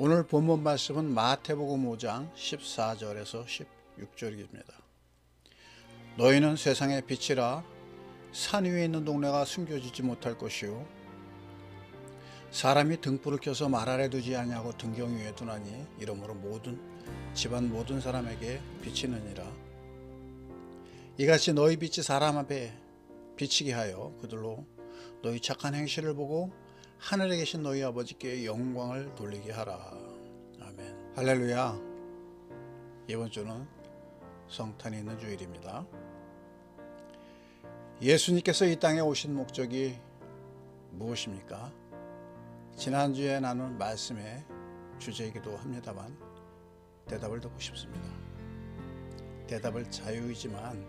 오늘 본문 말씀은 마태복음 5장 14절에서 16절입니다. 너희는 세상의 빛이라 산 위에 있는 동네가 숨겨지지 못할 것이요 사람이 등불을 켜서 말 아래 두지 아니하고 등경 위에 두나니 이러므로 집안 모든 사람에게 비치느니라. 이같이 너희 빛이 사람 앞에 비치게 하여 그들로 너희 착한 행실을 보고 하늘에 계신 너희 아버지께 영광을 돌리게 하라. 아멘. 할렐루야. 이번 주는 성탄이 있는 주일입니다. 예수님께서 이 땅에 오신 목적이 무엇입니까? 지난주에 나눈 말씀의 주제이기도 합니다만 대답을 듣고 싶습니다. 대답을 자유이지만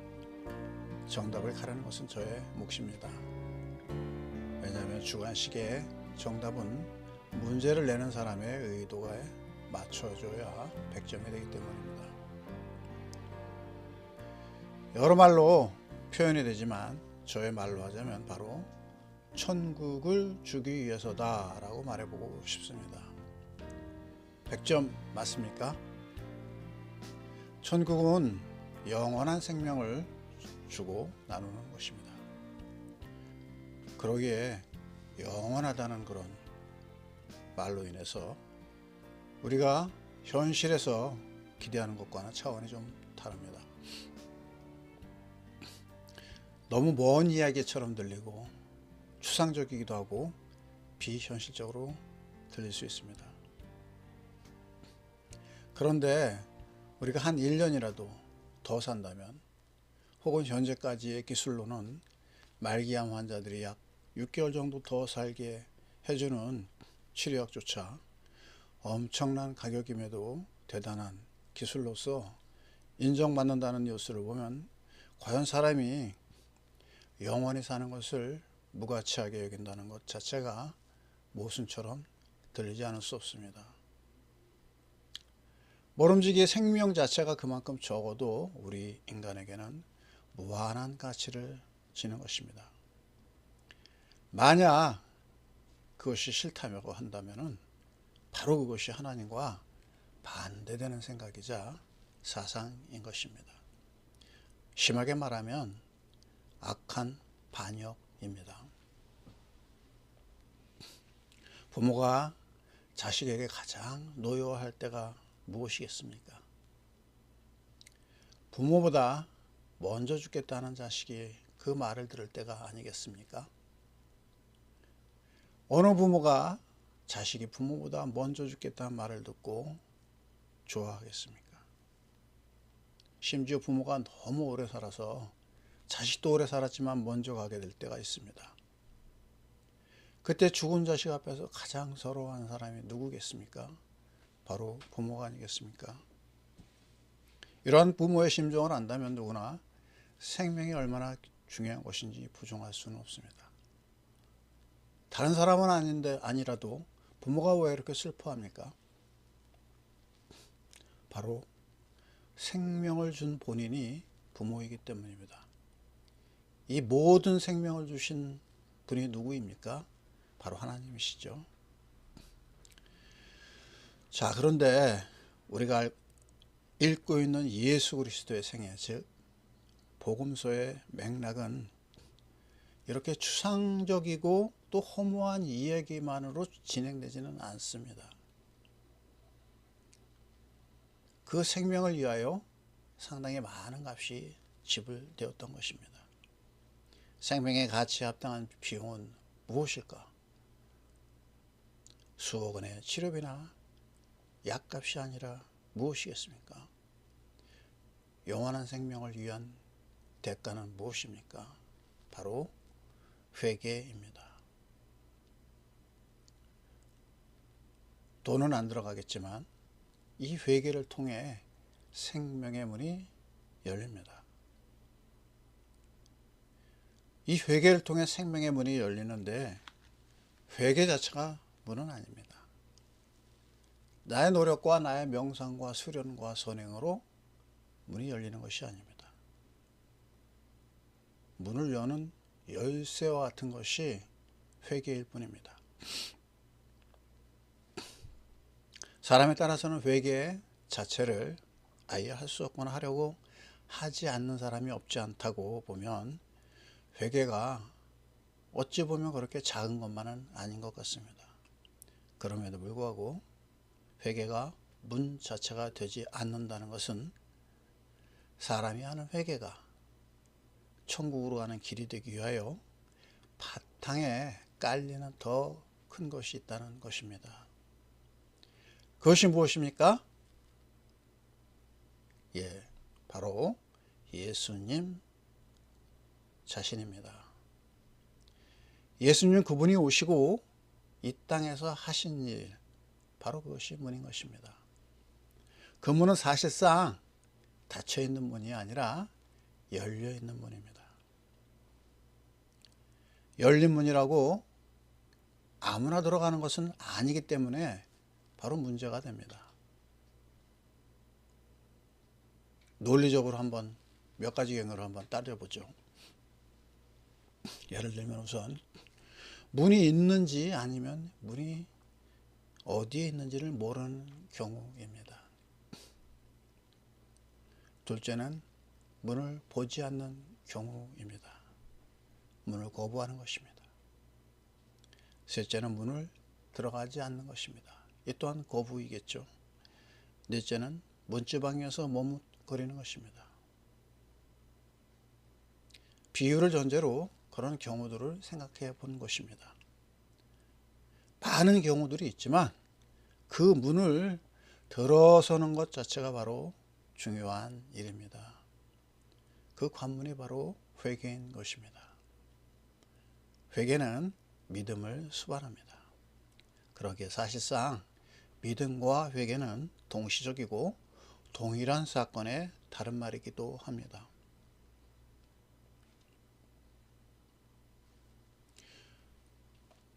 정답을 가르는 것은 저의 몫입니다. 왜냐하면 주관식의 정답은 문제를 내는 사람의 의도에 맞춰줘야 100점이 되기 때문입니다. 여러 말로 표현이 되지만 저의 말로 하자면 바로 천국을 주기 위해서다 라고 말해보고 싶습니다. 100점 맞습니까? 천국은 영원한 생명을 주고 나누는 것입니다. 그러기에 영원하다는 그런 말로 인해서 우리가 현실에서 기대하는 것과는 차원이 좀 다릅니다. 너무 먼 이야기처럼 들리고 추상적이기도 하고 비현실적으로 들릴 수 있습니다. 그런데 우리가 한 1년이라도 더 산다면 혹은 현재까지의 기술로는 말기암 환자들이 약 6개월 정도 더 살게 해주는 치료약조차 엄청난 가격임에도 대단한 기술로서 인정받는다는 뉴스를 보면 과연 사람이 영원히 사는 것을 무가치하게 여긴다는 것 자체가 모순처럼 들리지 않을 수 없습니다. 모름지기의 생명 자체가 그만큼 적어도 우리 인간에게는 무한한 가치를 지는 것입니다. 만약 그것이 싫다고 한다면 바로 그것이 하나님과 반대되는 생각이자 사상인 것입니다. 심하게 말하면 악한 반역입니다. 부모가 자식에게 가장 노여워할 때가 무엇이겠습니까? 부모보다 먼저 죽겠다는 자식이 그 말을 들을 때가 아니겠습니까? 어느 부모가 자식이 부모보다 먼저 죽겠다는 말을 듣고 좋아하겠습니까? 심지어 부모가 너무 오래 살아서 자식도 오래 살았지만 먼저 가게 될 때가 있습니다. 그때 죽은 자식 앞에서 가장 서러워하는 사람이 누구겠습니까? 바로 부모가 아니겠습니까? 이러한 부모의 심정을 안다면 누구나 생명이 얼마나 중요한 것인지 부정할 수는 없습니다. 다른 사람은 아니라도 부모가 왜 이렇게 슬퍼합니까? 바로 생명을 준 본인이 부모이기 때문입니다. 이 모든 생명을 주신 분이 누구입니까? 바로 하나님이시죠. 자, 그런데 우리가 읽고 있는 예수 그리스도의 생애, 즉 복음서의 맥락은 이렇게 추상적이고 또 허무한 이야기만으로 진행되지는 않습니다. 그 생명을 위하여 상당히 많은 값이 지불되었던 것입니다. 생명의 가치에 합당한 비용은 무엇일까? 수억 원의 치료비나 약값이 아니라 무엇이겠습니까? 영원한 생명을 위한 대가는 무엇입니까? 바로 회개입니다. 돈은 안 들어가겠지만 이 회개를 통해 생명의 문이 열립니다. 이 회개를 통해 생명의 문이 열리는데 회개 자체가 문은 아닙니다. 나의 노력과 나의 명상과 수련과 선행으로 문이 열리는 것이 아닙니다. 문을 여는 열쇠와 같은 것이 회개일 뿐입니다. 사람에 따라서는 회개 자체를 아예 할 수 없거나 하려고 하지 않는 사람이 없지 않다고 보면 회개가 어찌 보면 그렇게 작은 것만은 아닌 것 같습니다. 그럼에도 불구하고 회개가 문 자체가 되지 않는다는 것은 사람이 하는 회개가 천국으로 가는 길이 되기 위하여 바탕에 깔리는 더 큰 것이 있다는 것입니다. 그것이 무엇입니까? 바로 예수님 자신입니다. 예수님 그분이 오시고 이 땅에서 하신 일, 바로 그것이 문인 것입니다. 그 문은 사실상 닫혀 있는 문이 아니라 열려 있는 문입니다. 열린 문이라고 아무나 들어가는 것은 아니기 때문에 바로 문제가 됩니다. 논리적으로 한번 몇 가지 경우를 한번 따져보죠. 예를 들면 우선 문이 있는지 아니면 문이 어디에 있는지를 모르는 경우입니다. 둘째는 문을 보지 않는 경우입니다. 문을 거부하는 것입니다. 셋째는 문을 들어가지 않는 것입니다. 이 또한 거부이겠죠. 넷째는 문지방에서 머뭇거리는 것입니다. 비유를 전제로 그런 경우들을 생각해 본 것입니다. 많은 경우들이 있지만 그 문을 들어서는 것 자체가 바로 중요한 일입니다. 그 관문이 바로 회개인 것입니다. 회개는 믿음을 수반합니다. 그러기에 사실상 믿음과 회개는 동시적이고 동일한 사건의 다른 말이기도 합니다.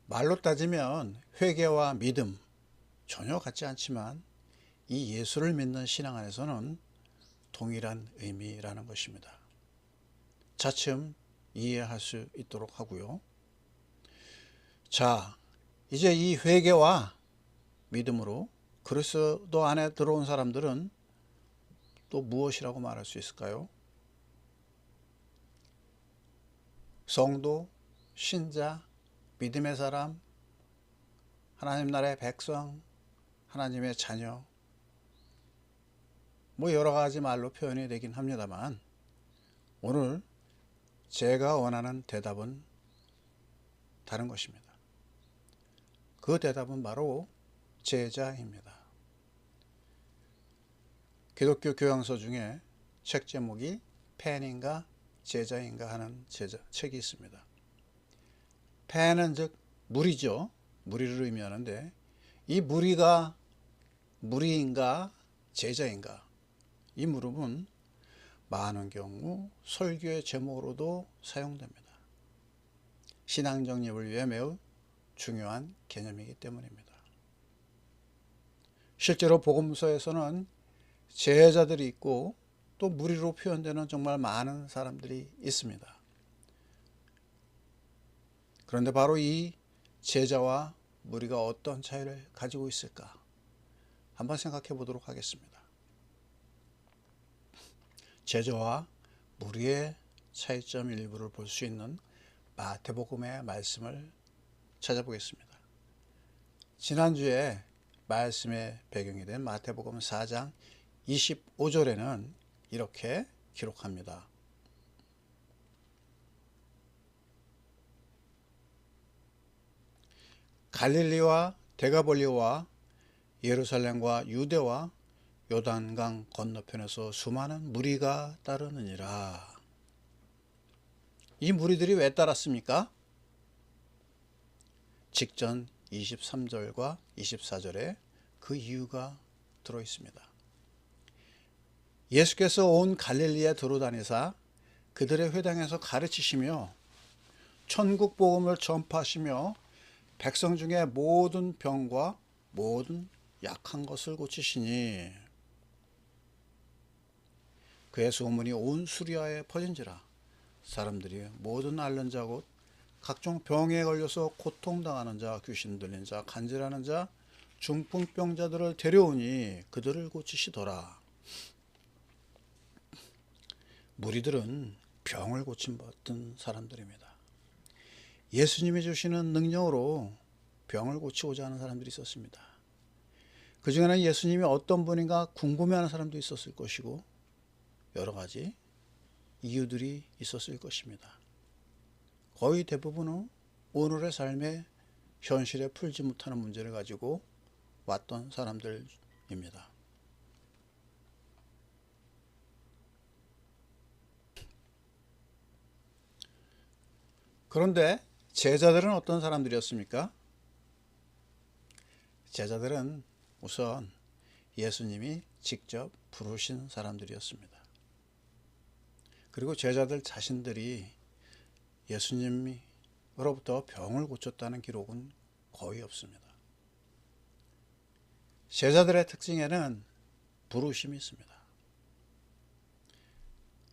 말로 따지면 회개와 믿음 전혀 같지 않지만 이 예수를 믿는 신앙 안에서는 동일한 의미라는 것입니다. 차츰 이해할 수 있도록 하고요. 자, 이제 이 회개와 믿음으로 그리스도 안에 들어온 사람들은 또 무엇이라고 말할 수 있을까요? 성도, 신자, 믿음의 사람, 하나님 나라의 백성, 하나님의 자녀, 여러 가지 말로 표현이 되긴 합니다만 오늘 제가 원하는 대답은 다른 것입니다. 그 대답은 바로 제자입니다. 기독교 교양서 중에 책 제목이 팬인가 제자인가 하는 책이 있습니다. 팬은 즉 무리죠. 무리를 의미하는데 이 무리가 무리인가 제자인가, 이 물음은 많은 경우 설교의 제목으로도 사용됩니다. 신앙 정립을 위해 매우 중요한 개념이기 때문입니다. 실제로 복음서에서는 제자들이 있고 또 무리로 표현되는 정말 많은 사람들이 있습니다. 그런데 바로 이 제자와 무리가 어떤 차이를 가지고 있을까 한번 생각해 보도록 하겠습니다. 제자와 무리의 차이점 일부를 볼 수 있는 마태복음의 말씀을 찾아보겠습니다. 지난주에 말씀의 배경이 된 마태복음 4장 25절에는 이렇게 기록합니다. 갈릴리와 데가볼리와 예루살렘과 유대와 요단강 건너편에서 수많은 무리가 따르느니라. 이 무리들이 왜 따랐습니까? 직전 23절과 24절에 그 이유가 들어 있습니다. 예수께서 온 갈릴리에 두루다니사 그들의 회당에서 가르치시며 천국 복음을 전파하시며 백성 중에 모든 병과 모든 약한 것을 고치시니 그의 소문이 온 수리아에 퍼진지라. 사람들이 모든 앓는 자 곧 각종 병에 걸려서 고통당하는 자, 귀신 들린 자, 간질하는 자, 중풍병자들을 데려오니 그들을 고치시더라. 무리들은 병을 고침받은 사람들입니다. 예수님이 주시는 능력으로 병을 고치고자 하는 사람들이 있었습니다. 그 중에는 예수님이 어떤 분인가 궁금해하는 사람도 있었을 것이고 여러 가지 이유들이 있었을 것입니다. 거의 대부분은 오늘의 삶의 현실에 풀지 못하는 문제를 가지고 왔던 사람들입니다. 그런데 제자들은 어떤 사람들이었습니까? 제자들은 우선 예수님이 직접 부르신 사람들이었습니다. 그리고 제자들 자신들이 예수님으로부터 병을 고쳤다는 기록은 거의 없습니다. 제자들의 특징에는 부르심이 있습니다.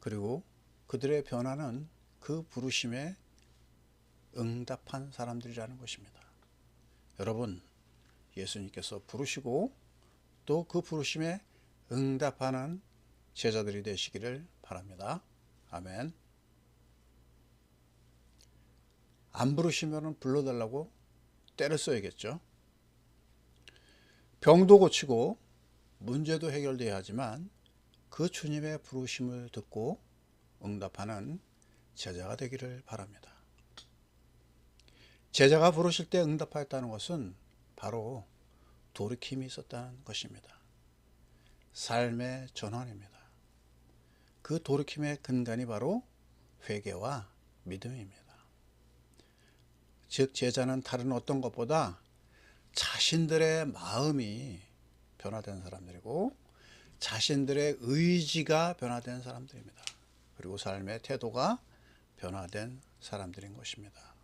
그리고 그들의 변화는 그 부르심에 응답한 사람들이라는 것입니다. 여러분, 예수님께서 부르시고 또 그 부르심에 응답하는 제자들이 되시기를 바랍니다. 아멘. 안 부르시면 불러달라고 때를 써야겠죠. 병도 고치고 문제도 해결돼야 하지만 그 주님의 부르심을 듣고 응답하는 제자가 되기를 바랍니다. 제자가 부르실 때 응답하였다는 것은 바로 돌이킴이 있었다는 것입니다. 삶의 전환입니다. 그 돌이킴의 근간이 바로 회개와 믿음입니다. 즉 제자는 다른 어떤 것보다 자신들의 마음이 변화된 사람들이고 자신들의 의지가 변화된 사람들입니다. 그리고 삶의 태도가 변화된 사람들인 것입니다.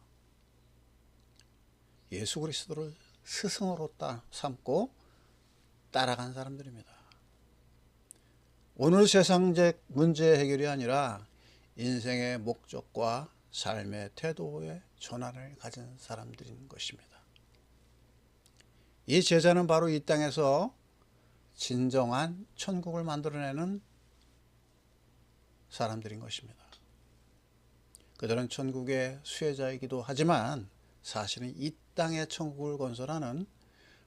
예수 그리스도를 스승으로 삼고 따라간 사람들입니다. 오늘 세상적 문제 해결이 아니라 인생의 목적과 삶의 태도의 전환을 가진 사람들인 것입니다. 이 제자는 바로 이 땅에서 진정한 천국을 만들어내는 사람들인 것입니다. 그들은 천국의 수혜자이기도 하지만 사실은 이 땅의 천국을 건설하는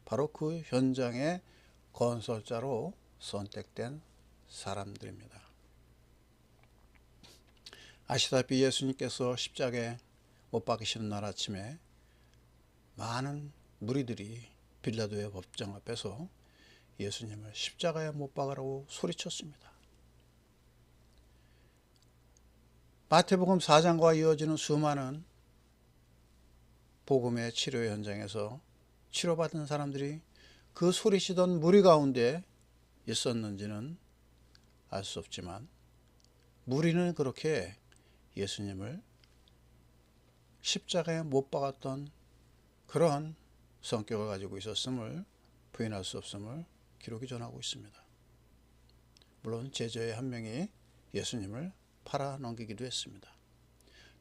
바로 그 현장의 건설자로 선택된 사람들입니다. 아시다시피 예수님께서 십자가에 못 박히시는 날 아침에 많은 무리들이 빌라도의 법정 앞에서 예수님을 십자가에 못 박으라고 소리쳤습니다. 마태복음 4장과 이어지는 수많은 복음의 치료 현장에서 치료받은 사람들이 그 소리치던 무리 가운데 있었는지는 알 수 없지만 무리는 그렇게 예수님을 십자가에 못 박았던 그런 성격을 가지고 있었음을 부인할 수 없음을 기록이 전하고 있습니다. 물론 제자의 한 명이 예수님을 팔아넘기기도 했습니다.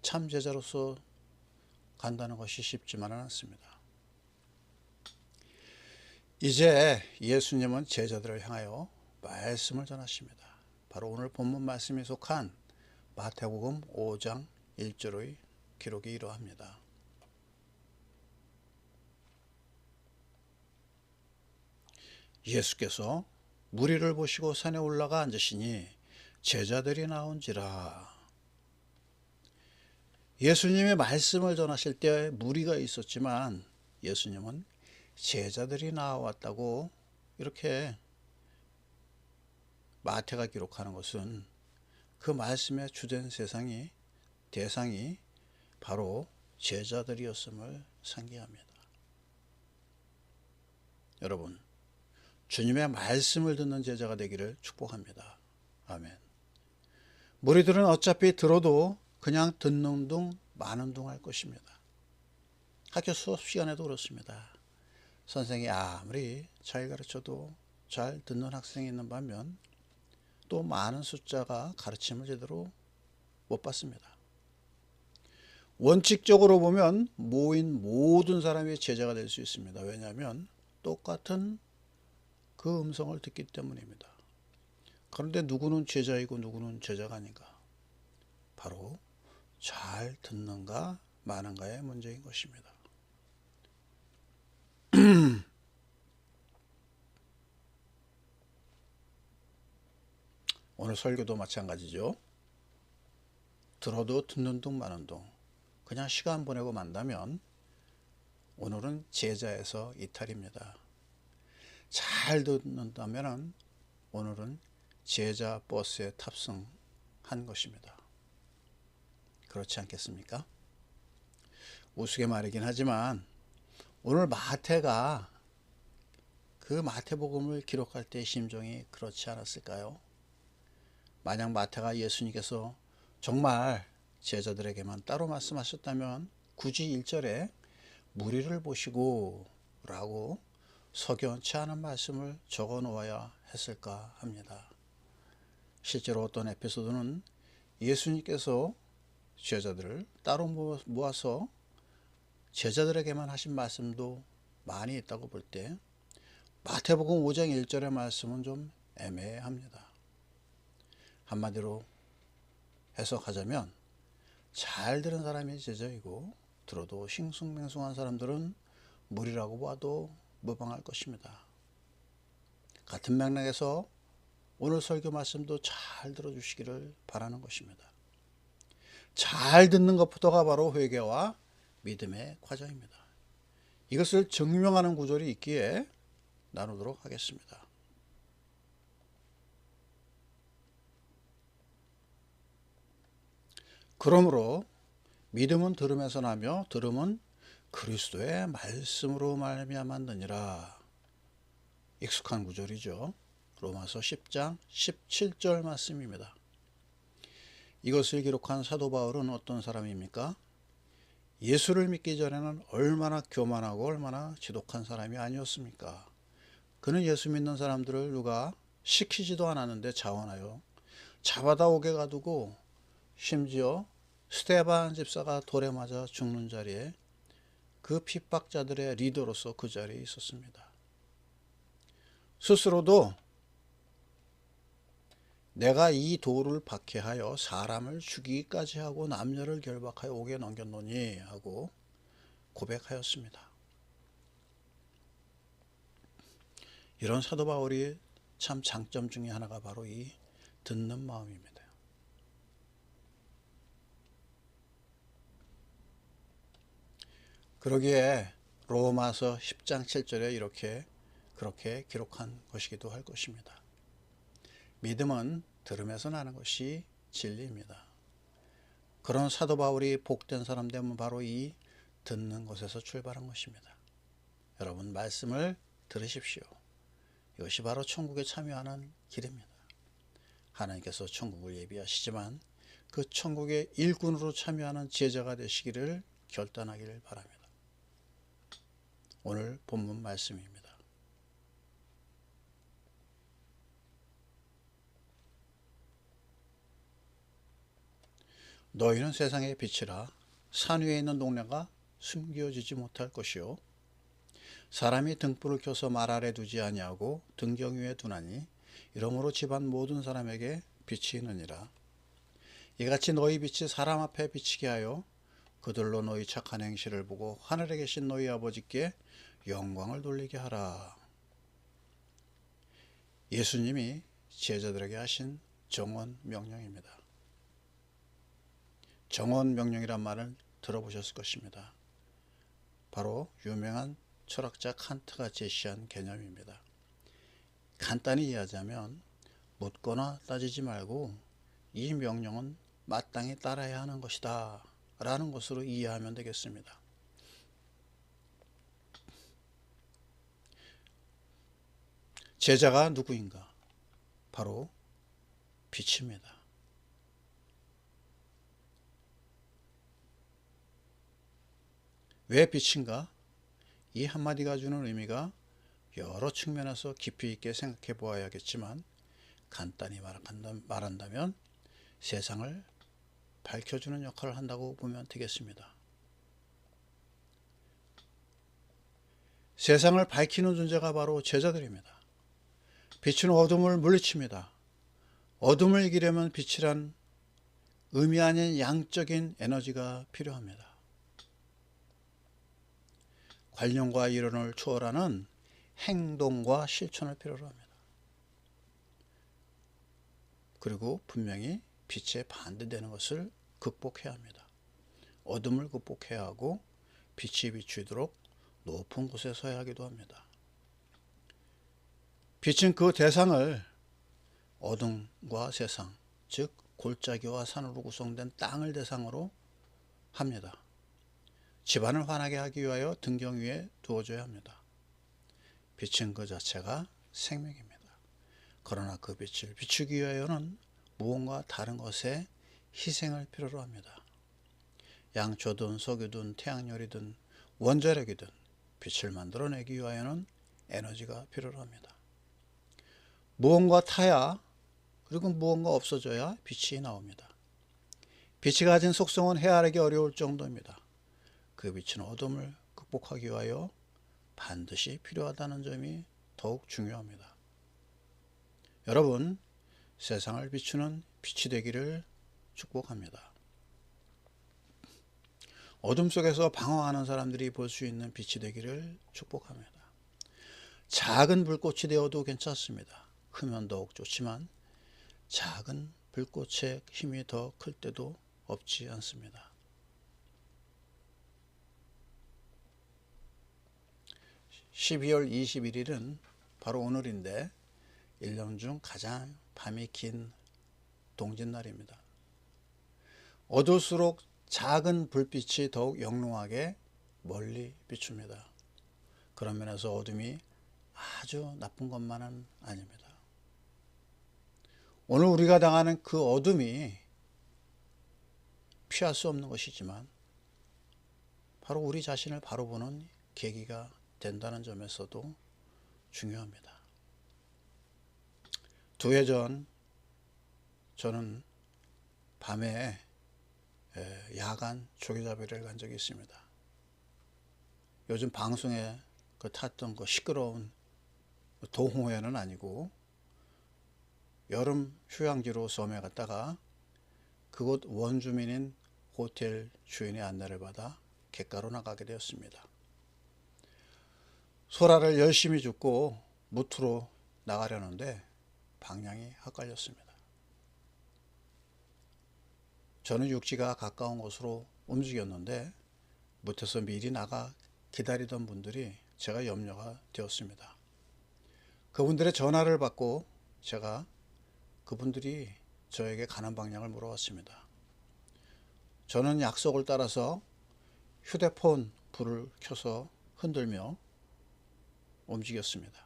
참 제자로서 간다는 것이 쉽지만은 않습니다. 이제 예수님은 제자들을 향하여 말씀을 전하십니다. 바로 오늘 본문 말씀에 속한 마태복음 5장 1절의 기록이 이러합니다. 예수께서 무리를 보시고 산에 올라가 앉으시니 제자들이 나온지라. 예수님의 말씀을 전하실 때 무리가 있었지만 예수님은 제자들이 나왔다고 이렇게 마태가 기록하는 것은 그 말씀의 주된 대상이 바로 제자들이었음을 상기합니다. 여러분, 주님의 말씀을 듣는 제자가 되기를 축복합니다. 아멘. 무리들은 어차피 들어도 그냥 듣는 둥 마는 둥 할 것입니다. 학교 수업 시간에도 그렇습니다. 선생이 아무리 잘 가르쳐도 잘 듣는 학생이 있는 반면 또 많은 숫자가 가르침을 제대로 못 받습니다. 원칙적으로 보면 모인 모든 사람이 제자가 될 수 있습니다. 왜냐하면 똑같은 그 음성을 듣기 때문입니다. 그런데 누구는 제자이고 누구는 제자가 아닌가? 바로 잘 듣는가 마는가의 문제인 것입니다. 오늘 설교도 마찬가지죠. 들어도 듣는 둥 마는 둥, 그냥 시간 보내고 만다면 오늘은 제자에서 이탈입니다. 잘 듣는다면 오늘은 제자 버스에 탑승한 것입니다. 그렇지 않겠습니까? 우스갯말이긴 하지만 오늘 마태가 그 마태복음을 기록할 때 심정이 그렇지 않았을까요? 만약 마태가 예수님께서 정말 제자들에게만 따로 말씀하셨다면 굳이 1절에 무리를 보시고 라고 석연치 않은 말씀을 적어 놓아야 했을까 합니다. 실제로 어떤 에피소드는 예수님께서 제자들을 따로 모아서 제자들에게만 하신 말씀도 많이 있다고 볼 때 마태복음 5장 1절의 말씀은 좀 애매합니다. 한마디로 해석하자면 잘 들은 사람이 제자이고 들어도 싱숭맹숭한 사람들은 무리라고 봐도 무방할 것입니다. 같은 맥락에서 오늘 설교 말씀도 잘 들어주시기를 바라는 것입니다. 잘 듣는 것부터가 바로 회개와 믿음의 과정입니다. 이것을 증명하는 구절이 있기에 나누도록 하겠습니다. 그러므로 믿음은 들음에서 나며 들음은 그리스도의 말씀으로 말미암았느니라. 익숙한 구절이죠. 로마서 10장 17절 말씀입니다. 이것을 기록한 사도 바울은 어떤 사람입니까? 예수를 믿기 전에는 얼마나 교만하고 얼마나 지독한 사람이 아니었습니까? 그는 예수 믿는 사람들을 누가 시키지도 않았는데 자원하여 잡아다 옥에 가두고 심지어 스데반 집사가 돌에 맞아 죽는 자리에 그 핍박자들의 리더로서 그 자리에 있었습니다. 스스로도 내가 이 돌을 박해하여 사람을 죽이기까지 하고 남녀를 결박하여 옥에 넘겼노니 하고 고백하였습니다. 이런 사도 바울이 참 장점 중에 하나가 바로 이 듣는 마음입니다. 그러기에 로마서 10장 7절에 그렇게 기록한 것이기도 할 것입니다. 믿음은 들음에서 나는 것이 진리입니다. 그런 사도 바울이 복된 사람 되면 바로 이 듣는 것에서 출발한 것입니다. 여러분 말씀을 들으십시오. 이것이 바로 천국에 참여하는 길입니다. 하나님께서 천국을 예비하시지만 그 천국의 일꾼으로 참여하는 제자가 되시기를 결단하기를 바랍니다. 오늘 본문 말씀입니다. 너희는 세상의 빛이라. 산 위에 있는 동네가 숨겨지지 못할 것이요 사람이 등불을 켜서 말 아래 두지 아니하고 등경 위에 두나니 이러므로 집안 모든 사람에게 빛이 있느니라. 이같이 너희 빛이 사람 앞에 비치게 하여 그들로 너희 착한 행실을 보고 하늘에 계신 너희 아버지께 영광을 돌리게 하라. 예수님이 제자들에게 하신 정원 명령입니다. 정원 명령이란 말을 들어보셨을 것입니다. 바로 유명한 철학자 칸트가 제시한 개념입니다. 간단히 이해하자면 묻거나 따지지 말고 이 명령은 마땅히 따라야 하는 것이다 라는 것으로 이해하면 되겠습니다. 제자가 누구인가? 바로 빛입니다. 왜 빛인가? 이 한마디가 주는 의미가 여러 측면에서 깊이 있게 생각해 보아야겠지만 간단히 말한다면 세상을 밝혀주는 역할을 한다고 보면 되겠습니다. 세상을 밝히는 존재가 바로 제자들입니다. 빛은 어둠을 물리칩니다. 어둠을 이기려면 빛이란 의미 아닌 양적인 에너지가 필요합니다. 관념과 이론을 초월하는 행동과 실천을 필요로 합니다. 그리고 분명히 빛에 반대되는 것을 극복해야 합니다. 어둠을 극복해야 하고 빛이 비추도록 높은 곳에 서야 하기도 합니다. 빛은 그 대상을 어둠과 세상, 즉 골짜기와 산으로 구성된 땅을 대상으로 합니다. 집안을 환하게 하기 위하여 등경 위에 두어줘야 합니다. 빛은 그 자체가 생명입니다. 그러나 그 빛을 비추기 위하여는 무언가 다른 것에 희생을 필요로 합니다. 양초든 석유든 태양열이든 원자력이든 빛을 만들어내기 위하여는 에너지가 필요로 합니다. 무언가 타야 그리고 무언가 없어져야 빛이 나옵니다. 빛이 가진 속성은 헤아리기 어려울 정도입니다. 그 빛은 어둠을 극복하기 위하여 반드시 필요하다는 점이 더욱 중요합니다. 여러분, 세상을 비추는 빛이 되기를 축복합니다. 어둠 속에서 방황하는 사람들이 볼 수 있는 빛이 되기를 축복합니다. 작은 불꽃이 되어도 괜찮습니다. 크면 더욱 좋지만 작은 불꽃의 힘이 더 클 때도 없지 않습니다. 12월 21일은 바로 오늘인데 1년 중 가장 밤이 긴 동짓날입니다. 어두울수록 작은 불빛이 더욱 영롱하게 멀리 비춥니다. 그런 면에서 어둠이 아주 나쁜 것만은 아닙니다. 오늘 우리가 당하는 그 어둠이 피할 수 없는 것이지만 바로 우리 자신을 바로 보는 계기가 된다는 점에서도 중요합니다. 2해 전 저는 밤에 야간 조개잡이를 간 적이 있습니다. 요즘 방송에 탔던 그 시끄러운 동호회는 아니고 여름 휴양지로 섬에 갔다가 그곳 원주민인 호텔 주인의 안내를 받아 갯가로 나가게 되었습니다. 소라를 열심히 줍고 무트로 나가려는데 방향이 헷갈렸습니다. 저는 육지가 가까운 곳으로 움직였는데 무트에서 미리 나가 기다리던 분들이 제가 염려가 되었습니다. 그분들의 전화를 받고 제가 그분들이 저에게 가는 방향을 물어봤습니다. 저는 약속을 따라서 휴대폰 불을 켜서 흔들며 움직였습니다.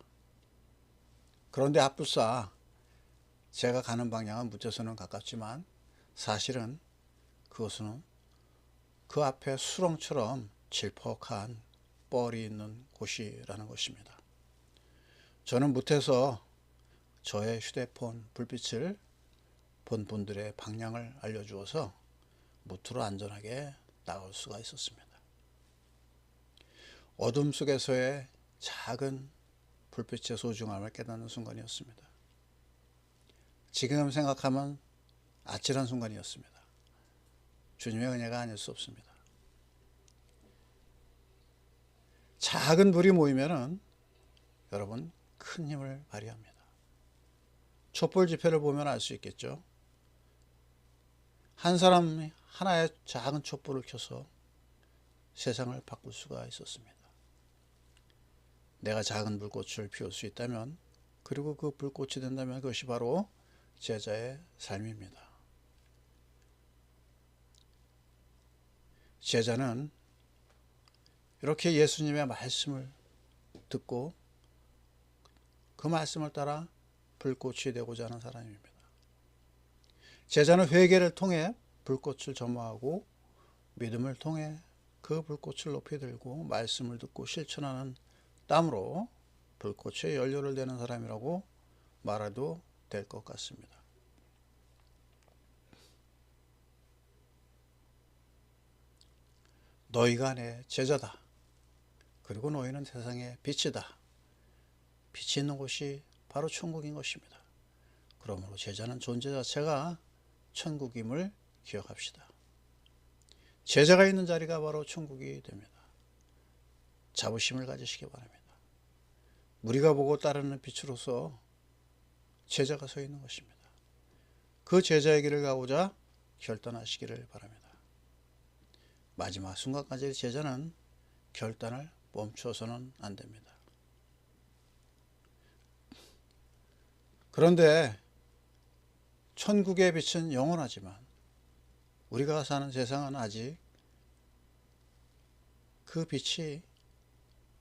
그런데 앞불사 제가 가는 방향은 무트에서는 가깝지만 사실은 그것은 그 앞에 수렁처럼 질퍽한 뻘이 있는 곳이라는 것입니다. 저는 무트에서 저의 휴대폰 불빛을 본 분들의 방향을 알려주어서 무트로 안전하게 나올 수가 있었습니다. 어둠 속에서의 작은 불빛의 소중함을 깨닫는 순간이었습니다. 지금 생각하면 아찔한 순간이었습니다. 주님의 은혜가 아닐 수 없습니다. 작은 불이 모이면은 여러분 큰 힘을 발휘합니다. 촛불 집회를 보면 알 수 있겠죠. 한 사람이 하나의 작은 촛불을 켜서 세상을 바꿀 수가 있었습니다. 내가 작은 불꽃을 피울 수 있다면, 그리고 그 불꽃이 된다면 그것이 바로 제자의 삶입니다. 제자는 이렇게 예수님의 말씀을 듣고 그 말씀을 따라 불꽃이 되고자 하는 사람입니다. 제자는 회개를 통해 불꽃을 점화하고 믿음을 통해 그 불꽃을 높이 들고 말씀을 듣고 실천하는 땀으로 불꽃의 연료를 되는 사람이라고 말해도 될 것 같습니다. 너희가 내 제자다. 그리고 너희는 세상의 빛이다. 빛이 있는 곳이 바로 천국인 것입니다. 그러므로 제자는 존재 자체가 천국임을 기억합시다. 제자가 있는 자리가 바로 천국이 됩니다. 자부심을 가지시기 바랍니다. 우리가 보고 따르는 빛으로서 제자가 서 있는 것입니다. 그 제자의 길을 가고자 결단하시기를 바랍니다. 마지막 순간까지 제자는 결단을 멈춰서는 안 됩니다. 그런데 천국의 빛은 영원하지만 우리가 사는 세상은 아직 그 빛이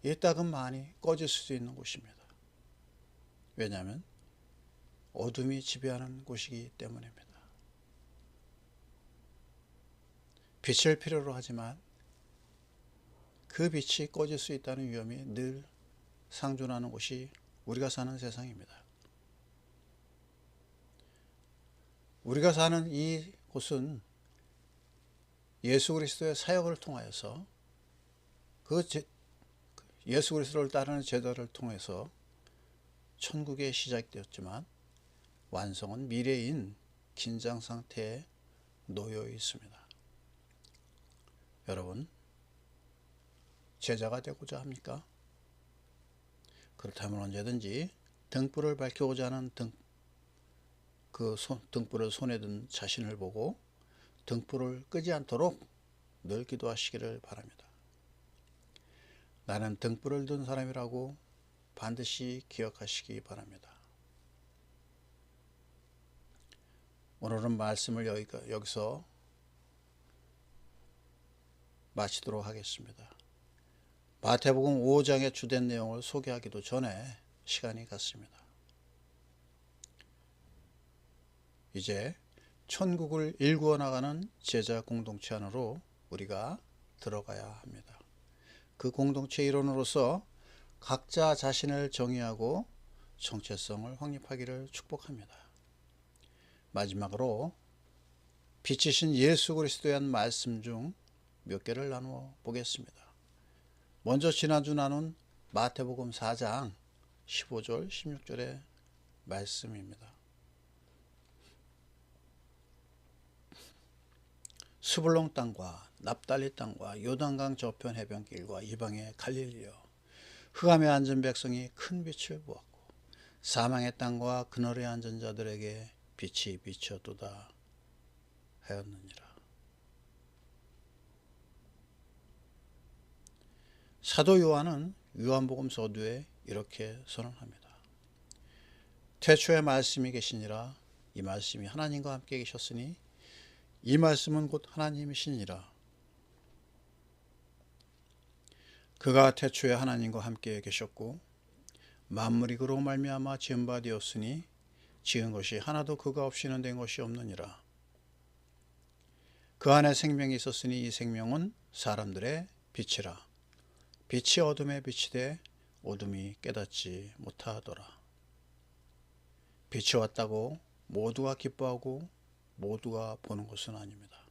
이따금 많이 꺼질 수도 있는 곳입니다. 왜냐하면 어둠이 지배하는 곳이기 때문입니다. 빛을 필요로 하지만 그 빛이 꺼질 수 있다는 위험이 늘 상존하는 곳이 우리가 사는 세상입니다. 우리가 사는 이 곳은 예수 그리스도의 사역을 통하여서 예수 그리스도를 따르는 제자를 통해서 천국에 시작되었지만 완성은 미래인 긴장 상태에 놓여 있습니다. 여러분, 제자가 되고자 합니까? 그렇다면 언제든지 등불을 밝히고자 하는 등불을 손에 든 자신을 보고 등불을 끄지 않도록 늘 기도하시기를 바랍니다. 나는 등불을 든 사람이라고 반드시 기억하시기 바랍니다. 오늘은 말씀을 여기서 마치도록 하겠습니다. 마태복음 5장의 주된 내용을 소개하기도 전에 시간이 갔습니다. 이제 천국을 일구어 나가는 제자 공동체 안으로 우리가 들어가야 합니다. 그 공동체 일원으로서 각자 자신을 정의하고 정체성을 확립하기를 축복합니다. 마지막으로 빛이신 예수 그리스도의 한 말씀 중 몇 개를 나누어 보겠습니다. 먼저 지난주 나눈 마태복음 4장 15절 16절의 말씀입니다. 스불론 땅과 납달리 땅과 요단강 저편 해변길과 이방의 갈릴리여, 흑암에 앉은 백성이 큰 빛을 보았고 사망의 땅과 그늘에 앉은 자들에게 빛이 비쳤도다 하였느니라. 사도 요한은 요한복음 서두에 이렇게 선언합니다. 태초에 말씀이 계시니라. 이 말씀이 하나님과 함께 계셨으니 이 말씀은 곧 하나님이시니라. 그가 태초에 하나님과 함께 계셨고 만물이 그로 말미암아 지은 바 되었으니 지은 것이 하나도 그가 없이는 된 것이 없느니라. 그 안에 생명이 있었으니 이 생명은 사람들의 빛이라. 빛이 어둠에 비치되 어둠이 깨닫지 못하더라. 빛이 왔다고 모두가 기뻐하고 모두가 보는 것은 아닙니다.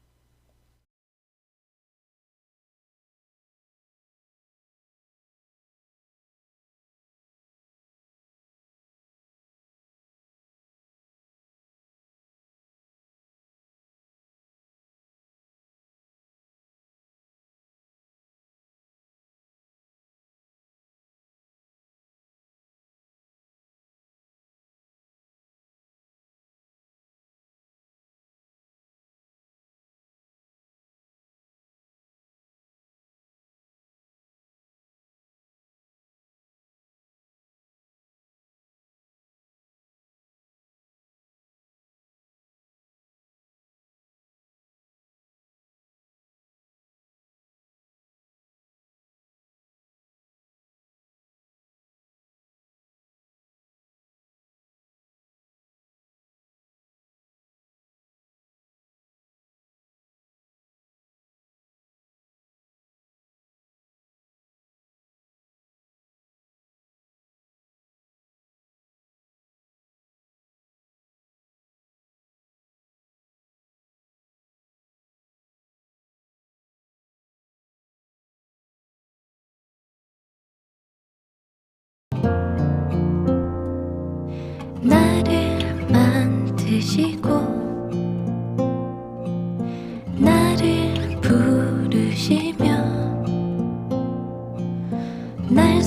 찾으시고 나를 부르시며 날